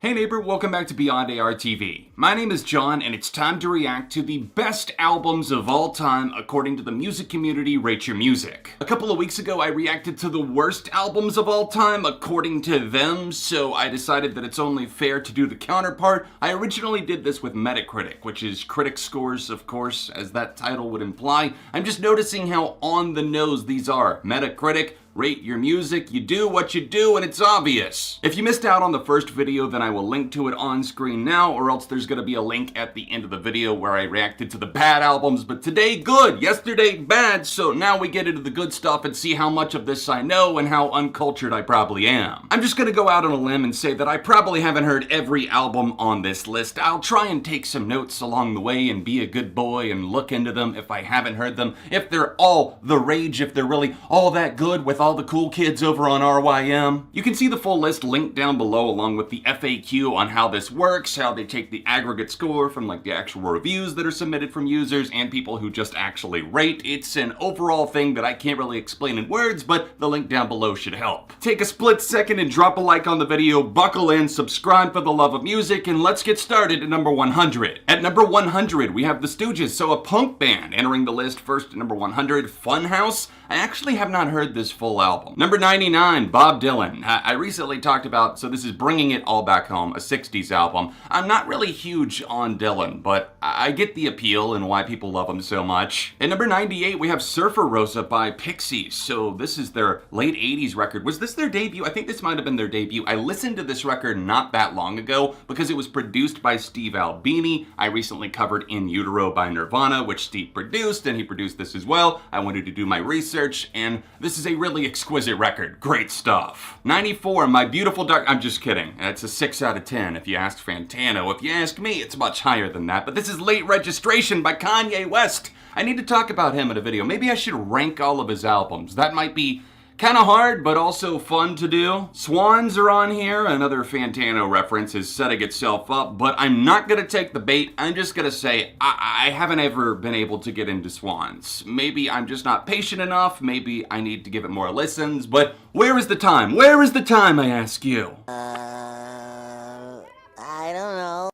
Hey neighbor, welcome back to Beyond ARTV. My name is John and it's time to react to the best albums of all time according to the music community Rate Your Music. A couple of weeks ago I reacted to the worst albums of all time according to them, so I decided that it's only fair to do the counterpart. I originally did this with Metacritic, which is critic scores, of course, as that title would imply. I'm just noticing how on the nose these are. Metacritic, Rate Your Music, you do what you do and it's obvious. If you missed out on the first video, then I will link to it on screen now, or else there's gonna be a link at the end of the video where I reacted to the bad albums, but today good, yesterday bad, so now we get into the good stuff and see how much of this I know and how uncultured I probably am. I'm just gonna go out on a limb and say that I probably haven't heard every album on this list. I'll try and take some notes along the way and be a good boy and look into them if I haven't heard them, if they're all the rage, if they're really all that good with all the cool kids over on RYM. You can see the full list linked down below along with the FAQ on how this works, how they take the aggregate score from like the actual reviews that are submitted from users and people who just actually rate. It's an overall thing that I can't really explain in words, but the link down below should help. Take a split second and drop a like on the video, buckle in, subscribe for the love of music, and let's get started at number 100. At number 100, we have the Stooges, so a punk band entering the list first at number 100, Funhouse. I actually have not heard this full album. Number 99, Bob Dylan. I recently talked about, so this is Bringing It All Back Home, a 60s album. I'm not really huge on Dylan, but I get the appeal and why people love him so much. At number 98, we have Surfer Rosa by Pixies. So this is their late 80s record. Was this their debut? I think this might have been their debut. I listened to this record not that long ago because it was produced by Steve Albini. I recently covered In Utero by Nirvana, which Steve produced, and he produced this as well. I wanted to do my research, and this is a really exquisite record. Great stuff. 94, My Beautiful Dark... I'm just kidding. It's a 6 out of 10 if you ask Fantano. If you ask me, it's much higher than that. But this is Late Registration by Kanye West. I need to talk about him in a video. Maybe I should rank all of his albums. That might be kind of hard, but also fun to do. Swans are on here. Another Fantano reference is setting itself up, but I'm not gonna take the bait. I'm just gonna say I haven't ever been able to get into Swans. Maybe I'm just not patient enough. Maybe I need to give it more listens, but where is the time? Where is the time, I ask you? I don't know.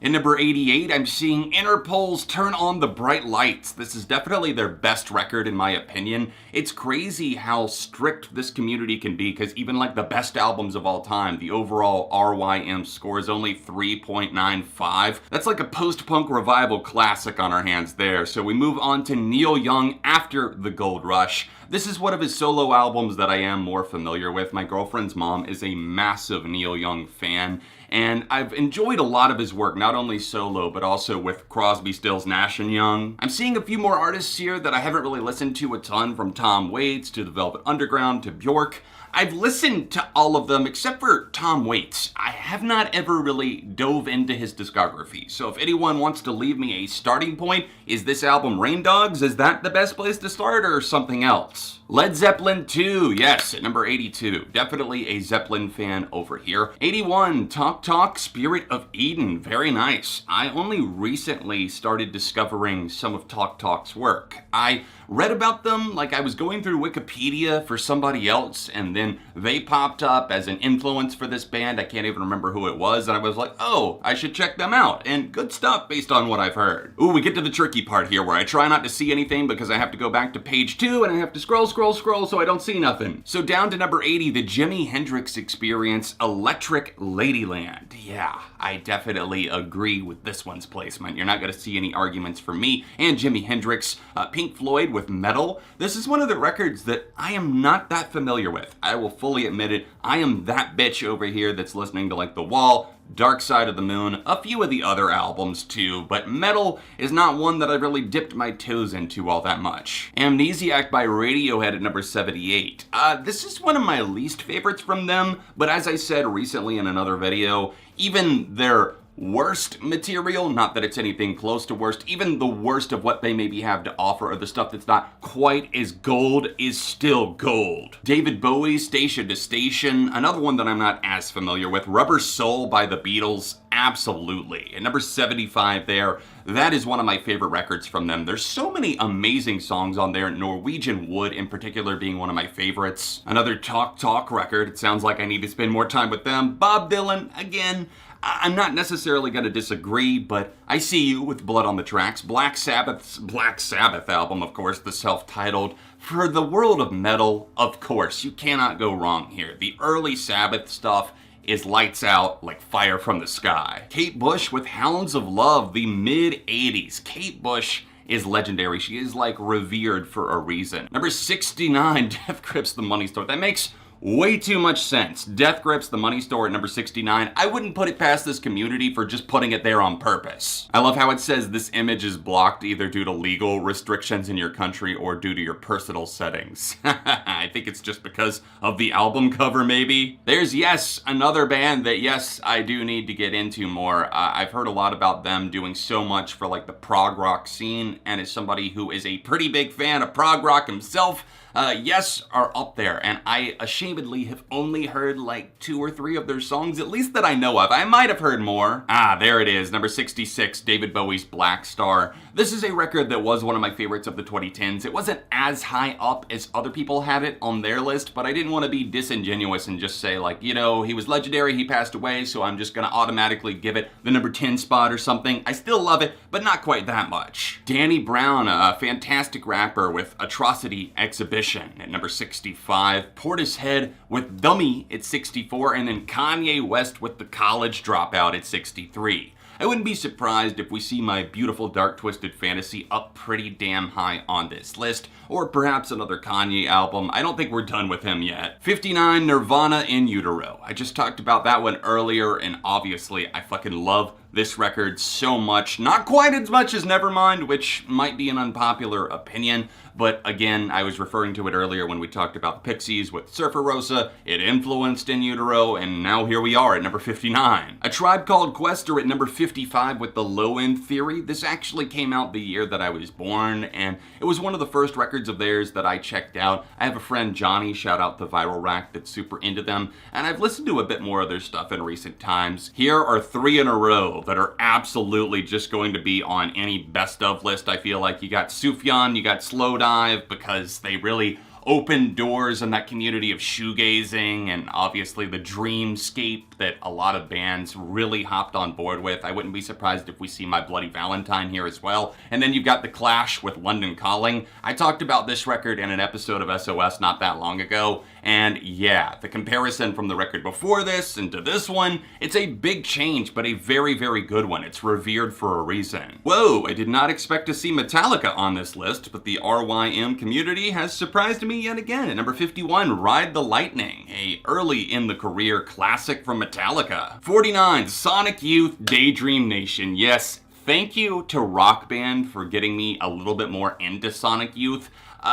In number 88, I'm seeing Interpol's Turn on the Bright Lights. This is definitely their best record in my opinion. It's crazy how strict this community can be because even like the best albums of all time, the overall RYM score is only 3.95. That's like a post-punk revival classic on our hands there. So we move on to Neil Young after the Gold Rush. This is one of his solo albums that I am more familiar with. My girlfriend's mom is a massive Neil Young fan, and I've enjoyed a lot of his work, not only solo, but also with Crosby, Stills, Nash & Young. I'm seeing a few more artists here that I haven't really listened to a ton, from Tom Waits to the Velvet Underground to Bjork. I've listened to all of them except for Tom Waits. I have not ever really dove into his discography. So if anyone wants to leave me a starting point, is this album Rain Dogs? Is that the best place to start or something else? Led Zeppelin 2, yes, at number 82. Definitely a Zeppelin fan over here. 81, Talk Talk, Spirit of Eden. Very nice. I only recently started discovering some of Talk Talk's work. I read about them like I was going through Wikipedia for somebody else, and then they popped up as an influence for this band. I can't even remember who it was, and I was like, oh, I should check them out. And good stuff based on what I've heard. Ooh, we get to the tricky part here where I try not to see anything because I have to go back to page 2 and I have to scroll so I don't see nothing. So down to number 80, the Jimi Hendrix Experience, Electric Ladyland. Yeah, I definitely agree with this one's placement. You're not gonna see any arguments from me and Jimi Hendrix. Pink Floyd with Metal. This is one of the records that I am not that familiar with. I will fully admit it. I am that bitch over here that's listening to like The Wall, Dark Side of the Moon, a few of the other albums too, but Metal is not one that I've really dipped my toes into all that much. Amnesiac by Radiohead at number 78. This is one of my least favorites from them, but as I said recently in another video, even their worst material, not that it's anything close to worst, even the worst of what they maybe have to offer, or the stuff that's not quite as gold, is still gold. David Bowie, Station to Station, another one that I'm not as familiar with. Rubber Soul by the Beatles, absolutely. At number 75 there, that is one of my favorite records from them. There's so many amazing songs on there, Norwegian Wood in particular being one of my favorites. Another Talk record, it sounds like I need to spend more time with them. Bob Dylan, again, I'm not necessarily going to disagree, but I see you with Blood on the Tracks. Black Sabbath's Black Sabbath album, of course, the self-titled. For the world of metal, of course, you cannot go wrong here. The early Sabbath stuff is lights out like fire from the sky. Kate Bush with Hounds of Love, the mid-80s. Kate Bush is legendary. She is like revered for a reason. Number 69, Death Grips the Money Store. That makes way too much sense. Death Grips the Money Store at number 69. I wouldn't put it past this community for just putting it there on purpose. I love how it says this image is blocked either due to legal restrictions in your country or due to your personal settings. I think it's just because of the album cover, maybe. There's Yes, another band that, yes, I do need to get into more. I've heard a lot about them doing so much for like the prog rock scene, and as somebody who is a pretty big fan of prog rock himself, Yes are up there, and I ashamedly have only heard like 2 or 3 of their songs, at least that I know of. I might have heard more. There it is, number 66, David Bowie's Black Star. This is a record that was one of my favorites of the 2010s. It wasn't as high up as other people had it on their list, but I didn't want to be disingenuous and just say like, you know, he was legendary, he passed away, so I'm just gonna automatically give it the number 10 spot or something. I still love it, but not quite that much. Danny Brown, a fantastic rapper with Atrocity Exhibition at number 65, Portishead with Dummy at 64, and then Kanye West with The College Dropout at 63. I wouldn't be surprised if we see My Beautiful Dark Twisted Fantasy up pretty damn high on this list, or perhaps another Kanye album. I don't think we're done with him yet. 59, Nirvana in Utero. I just talked about that one earlier, and obviously I fucking love this record so much. Not quite as much as Nevermind, which might be an unpopular opinion, but again, I was referring to it earlier when we talked about the Pixies with Surfer Rosa. It influenced In Utero, and now here we are at number 59. A Tribe Called Quest are at number 55 with The Low End Theory. This actually came out the year that I was born, and it was one of the first records of theirs that I checked out. I have a friend, Johnny, shout out the Viral Rack, that's super into them, and I've listened to a bit more of their stuff in recent times. Here are 3 in a row that are absolutely just going to be on any best of list. I feel like you got Sufjan, you got Slow Dive, because they really opened doors in that community of shoegazing, and obviously the dreamscape that a lot of bands really hopped on board with. I wouldn't be surprised if we see My Bloody Valentine here as well. And then you've got The Clash with London Calling. I talked about this record in an episode of SOS not that long ago, and yeah, the comparison from the record before this and to this one, it's a big change, but a very, very good one. It's revered for a reason. Whoa, I did not expect to see Metallica on this list, but the RYM community has surprised me yet again. At number 51, Ride the Lightning, a early in the career classic from Metallica. 49, Sonic Youth, Daydream Nation. Yes, thank you to Rock Band for getting me a little bit more into Sonic Youth.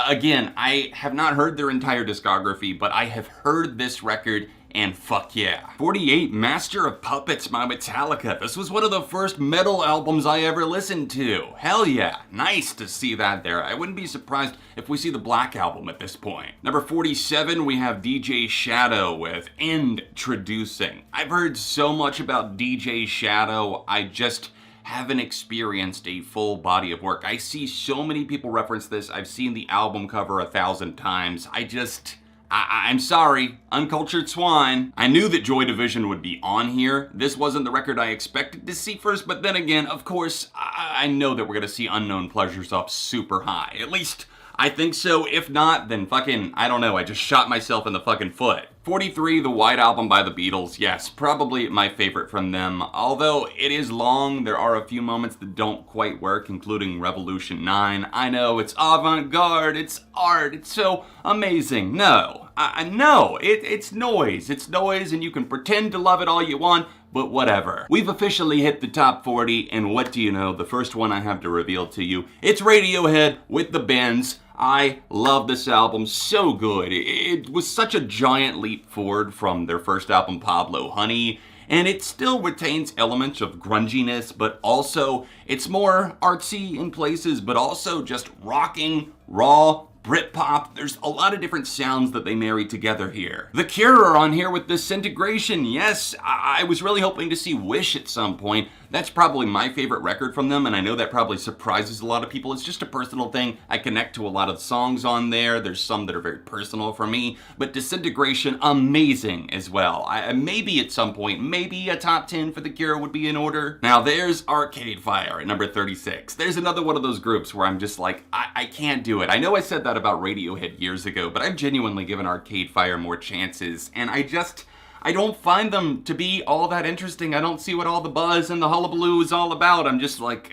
Again, I have not heard their entire discography, but I have heard this record, and fuck yeah. 48, Master of Puppets by Metallica. This was one of the first metal albums I ever listened to. Hell yeah, nice to see that there. I wouldn't be surprised if we see the Black Album at this point. Number 47, we have DJ Shadow with Introducing. I've heard so much about DJ Shadow, I just haven't experienced a full body of work. I see so many people reference this. I've seen the album cover 1,000 times. I'm sorry, uncultured swine. I knew that Joy Division would be on here. This wasn't the record I expected to see first, but then again, of course, I know that we're gonna see Unknown Pleasures up super high. At least, I think so. If not, then fucking, I don't know, I just shot myself in the fucking foot. 43, The White Album by the Beatles. Yes, probably my favorite from them. Although it is long, there are a few moments that don't quite work, including Revolution 9. I know, it's avant-garde, it's art, it's so amazing. No, no, it's noise. It's noise, and you can pretend to love it all you want, but whatever. We've officially hit the top 40, and what do you know? The first one I have to reveal to you, it's Radiohead with The Bends. I love this album, so good. It was such a giant leap forward from their first album, Pablo Honey, and it still retains elements of grunginess, but also it's more artsy in places, but also just rocking, raw Britpop. There's a lot of different sounds that they marry together here. The Cure are on here with Disintegration. Yes, I was really hoping to see Wish at some point. That's probably my favorite record from them, and I know that probably surprises a lot of people. It's just a personal thing. I connect to a lot of songs on there. There's some that are very personal for me, but Disintegration, amazing as well. Maybe at some point, maybe a top 10 for The Cure would be in order. Now there's Arcade Fire at number 36. There's another one of those groups where I'm just like, I can't do it. I know I said that about Radiohead years ago, but I've genuinely given Arcade Fire more chances, and I don't find them to be all that interesting. I don't see what all the buzz and the hullabaloo is all about. I'm just like,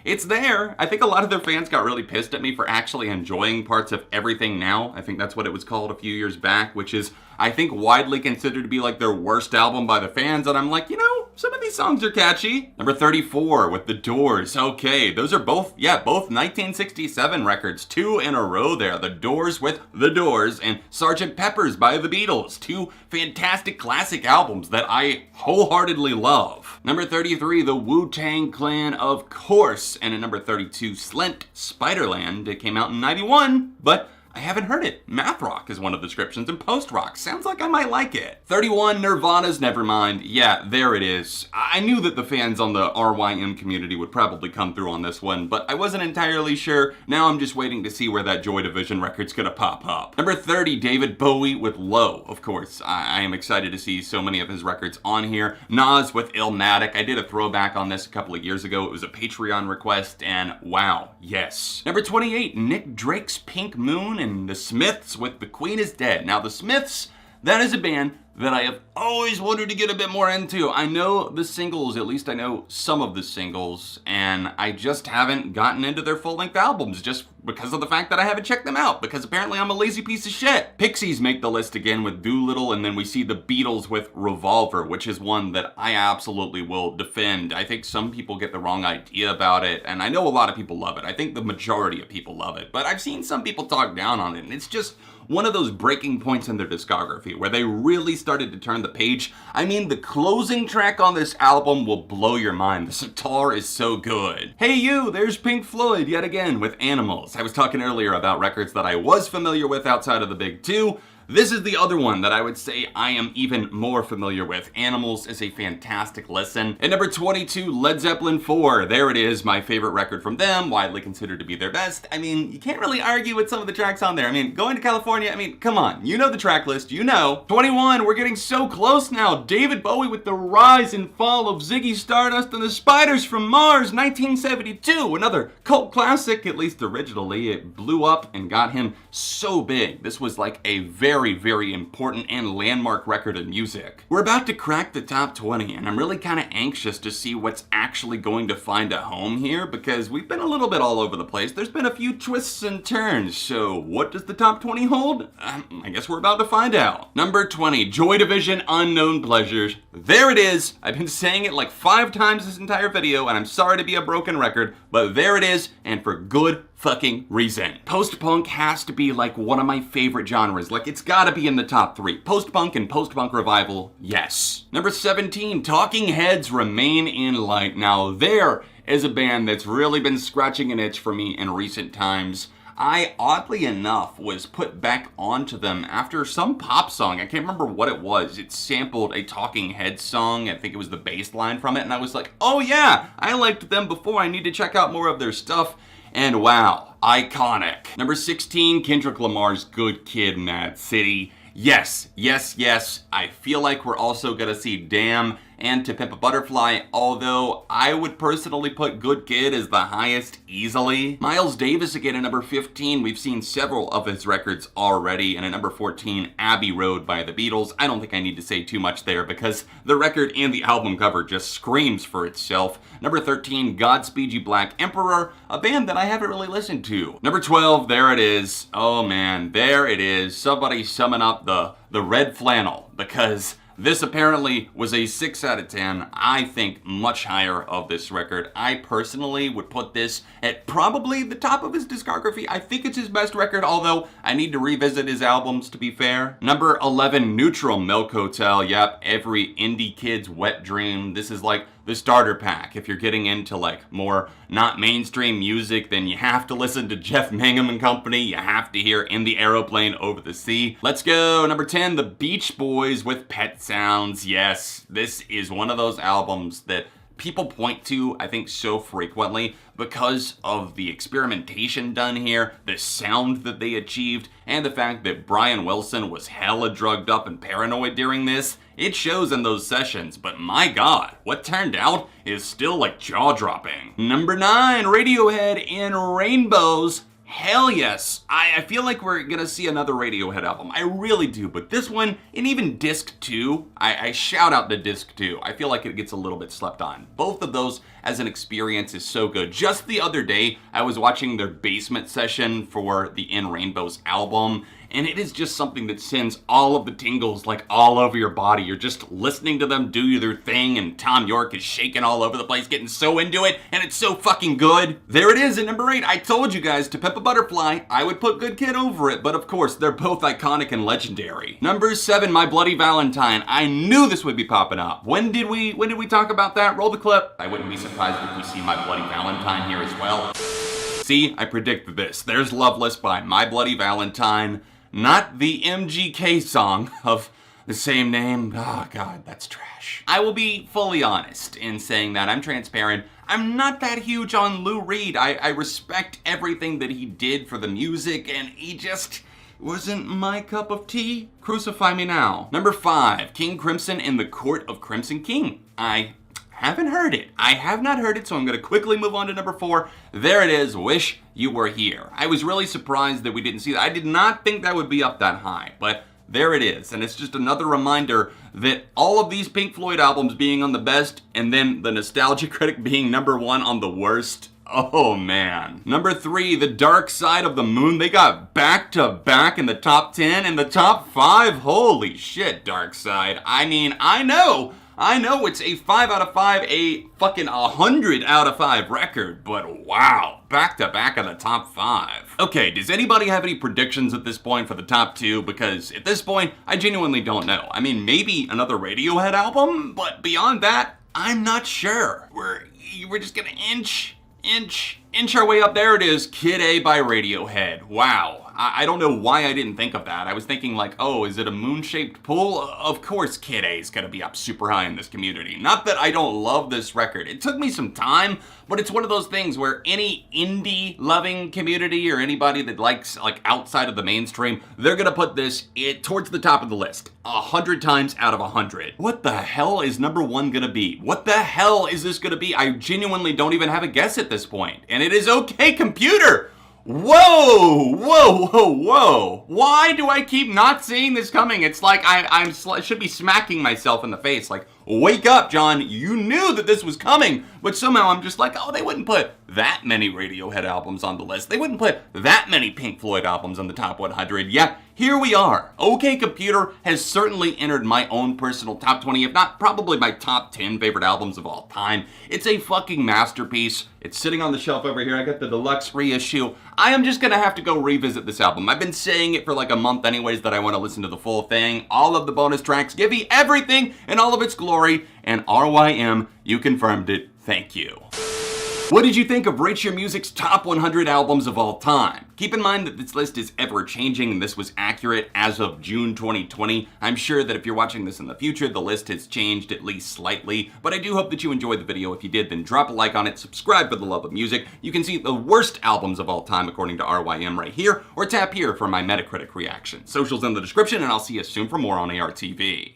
it's there. I think a lot of their fans got really pissed at me for actually enjoying parts of Everything Now. I think that's what it was called a few years back, which is, I think, widely considered to be like their worst album by the fans. And I'm like, you know, some of these songs are catchy. Number 34 with The Doors. Okay, those are both 1967 records. 2 in a row there. The Doors with The Doors and Sgt. Pepper's by the Beatles. 2 fantastic classic albums that I wholeheartedly love. Number 33, the Wu-Tang Clan, of course. And at number 32, Slint, Spiderland. It came out in 91, but I haven't heard it. Math rock is one of the descriptions, and post rock sounds like I might like it. 31, Nirvana's Nevermind. Yeah, there it is. I knew that the fans on the RYM community would probably come through on this one, but I wasn't entirely sure. Now I'm just waiting to see where that Joy Division record's gonna pop up. Number 30, David Bowie with Low. Of course, I am excited to see so many of his records on here. Nas with Illmatic. I did a throwback on this a couple of years ago. It was a Patreon request, and wow, yes. Number 28, Nick Drake's Pink Moon, and the Smiths with The Queen Is Dead. Now the Smiths, that is a band that I have always wanted to get a bit more into. I know the singles, at least I know some of the singles, and I just haven't gotten into their full-length albums just because of the fact that I haven't checked them out, because apparently I'm a lazy piece of shit. Pixies make the list again with Doolittle, and then we see the Beatles with Revolver, which is one that I absolutely will defend. I think some people get the wrong idea about it, and I know a lot of people love it. I think the majority of people love it, but I've seen some people talk down on it, and it's just one of those breaking points in their discography where they really started to turn the page. I mean, the closing track on this album will blow your mind. The sitar is so good. Hey you, there's Pink Floyd yet again with Animals. I was talking earlier about records that I was familiar with outside of the big two. This is the other one that I would say I am even more familiar with. Animals is a fantastic listen. At number 22, Led Zeppelin 4. There it is, my favorite record from them, widely considered to be their best. I mean, you can't really argue with some of the tracks on there. I mean, Going to California, I mean, come on. You know the track list, you know. 21, we're getting so close now. David Bowie with The Rise and Fall of Ziggy Stardust and the Spiders from Mars, 1972. Another cult classic, at least originally. It blew up and got him so big. This was like a very important and landmark record of music. We're about to crack the top 20, and I'm really kind of anxious to see what's actually going to find a home here, because we've been a little bit all over the place. There's been a few twists and turns, so what does the top 20 hold? I guess we're about to find out. Number 20, Joy Division, Unknown Pleasures. There it is. I've been saying it like 5 times this entire video, and I'm sorry to be a broken record, but there it is, and for good fucking reason. Post-punk has to be like one of my favorite genres. Like, it's gotta be in the top 3. Post-punk and post-punk revival, yes. Number 17, Talking Heads, Remain in Light. Now there is a band that's really been scratching an itch for me in recent times. I, oddly enough, was put back onto them after some pop song. I can't remember what it was. It sampled a Talking Heads song. I think it was the bass line from it, and I was like, oh yeah, I liked them before. I need to check out more of their stuff. And wow, iconic. Number 16, Kendrick Lamar's Good Kid, Mad City. Yes, yes, yes. I feel like we're also gonna see Damn and To Pimp a Butterfly, although I would personally put Good Kid as the highest easily. Miles Davis again at number 15. We've seen several of his records already. And at number 14, Abbey Road by the Beatles. I don't think I need to say too much there because the record and the album cover just screams for itself. Number 13, Godspeed You Black Emperor, a band that I haven't really listened to. Number 12, there it is. Oh man, there it is. Somebody summon up the red flannel, because this apparently was a 6 out of 10. I think much higher of this record. I personally would put this at probably the top of his discography. I think it's his best record, although I need to revisit his albums to be fair. Number 11, Neutral Milk Hotel. Yep, every indie kid's wet dream. This is like the starter pack. If you're getting into like more not mainstream music, then you have to listen to Jeff Mangum and Company. You have to hear In the Aeroplane Over the Sea. Let's go. Number 10, The Beach Boys with Pet Sounds. Yes, this is one of those albums that people point to, I think, so frequently because of the experimentation done here, the sound that they achieved, and the fact that Brian Wilson was hella drugged up and paranoid during this. It shows in those sessions, but my god, what turned out is still like jaw-dropping. Number 9, Radiohead in Rainbows. Hell yes. I feel like we're gonna see another Radiohead album. I really do, but this one, and even Disc 2, I shout out to Disc 2. I feel like it gets a little bit slept on. Both of those as an experience is so good. Just the other day, I was watching their basement session for the In Rainbows album, and it is just something that sends all of the tingles like all over your body. You're just listening to them do their thing, and Tom York is shaking all over the place, getting so into it, and it's so fucking good. There it is at number 8. I told you guys, To Pimp a Butterfly, I would put Good Kid over it, but of course, they're both iconic and legendary. Number 7, My Bloody Valentine. I knew this would be popping up. When did we talk about that? Roll the clip. I wouldn't be surprised if we see My Bloody Valentine here as well. See, I predicted this. There's Loveless by My Bloody Valentine. Not the MGK song of the same name. Oh god, that's trash. I will be fully honest in saying that. I'm transparent. I'm not that huge on Lou Reed. I respect everything that he did for the music, and he just wasn't my cup of tea. Crucify me now. Number 5, King Crimson in the Court of Crimson King. I haven't heard it. I have not heard it, so I'm gonna quickly move on to number 4. There it is, Wish You Were Here. I was really surprised that we didn't see that. I did not think that would be up that high, but there it is. And it's just another reminder that all of these Pink Floyd albums being on the best, and then the Nostalgia Critic being number 1 on the worst. Oh man. Number 3, The Dark Side of the Moon. They got back to back in the top 10 and the top 5. Holy shit, Dark Side. I mean, I know it's a 5 out of 5, a fucking 100 out of 5 record, but wow, back to back in the top 5. Okay, does anybody have any predictions at this point for the top 2? Because at this point, I genuinely don't know. I mean, maybe another Radiohead album, but beyond that, I'm not sure. We're just gonna inch our way up. There it is, Kid A by Radiohead. Wow. I don't know why I didn't think of that. I was thinking like, oh, is it a moon-shaped pool? Of course Kid A is gonna be up super high in this community. Not that I don't love this record. It took me some time, but it's one of those things where any indie-loving community or anybody that likes like outside of the mainstream, they're gonna put this towards the top of the list. 100 times out of 100. What the hell is number 1 gonna be? What the hell is this gonna be? I genuinely don't even have a guess at this point. And it is okay, computer! Whoa, whoa, whoa, whoa. Why do I keep not seeing this coming? It's like I should be smacking myself in the face. Like, wake up, John. You knew that this was coming. But somehow I'm just like, oh, they wouldn't put that many Radiohead albums on the list. They wouldn't put that many Pink Floyd albums on the top 100. Yeah, here we are. OK Computer has certainly entered my own personal top 20, if not probably my top 10 favorite albums of all time. It's a fucking masterpiece. It's sitting on the shelf over here. I got the deluxe reissue. I am just gonna have to go revisit this album. I've been saying it for like a month anyways that I want to listen to the full thing. All of the bonus tracks, give me everything in all of its glory. And RYM, you confirmed it. Thank you. What did you think of Rate Your Music's top 100 albums of all time? Keep in mind that this list is ever changing and this was accurate as of June 2020. I'm sure that if you're watching this in the future, the list has changed at least slightly, but I do hope that you enjoyed the video. If you did, then drop a like on it, subscribe for the love of music. You can see the worst albums of all time according to RYM right here, or tap here for my Metacritic reaction. Socials in the description, and I'll see you soon for more on ARTV.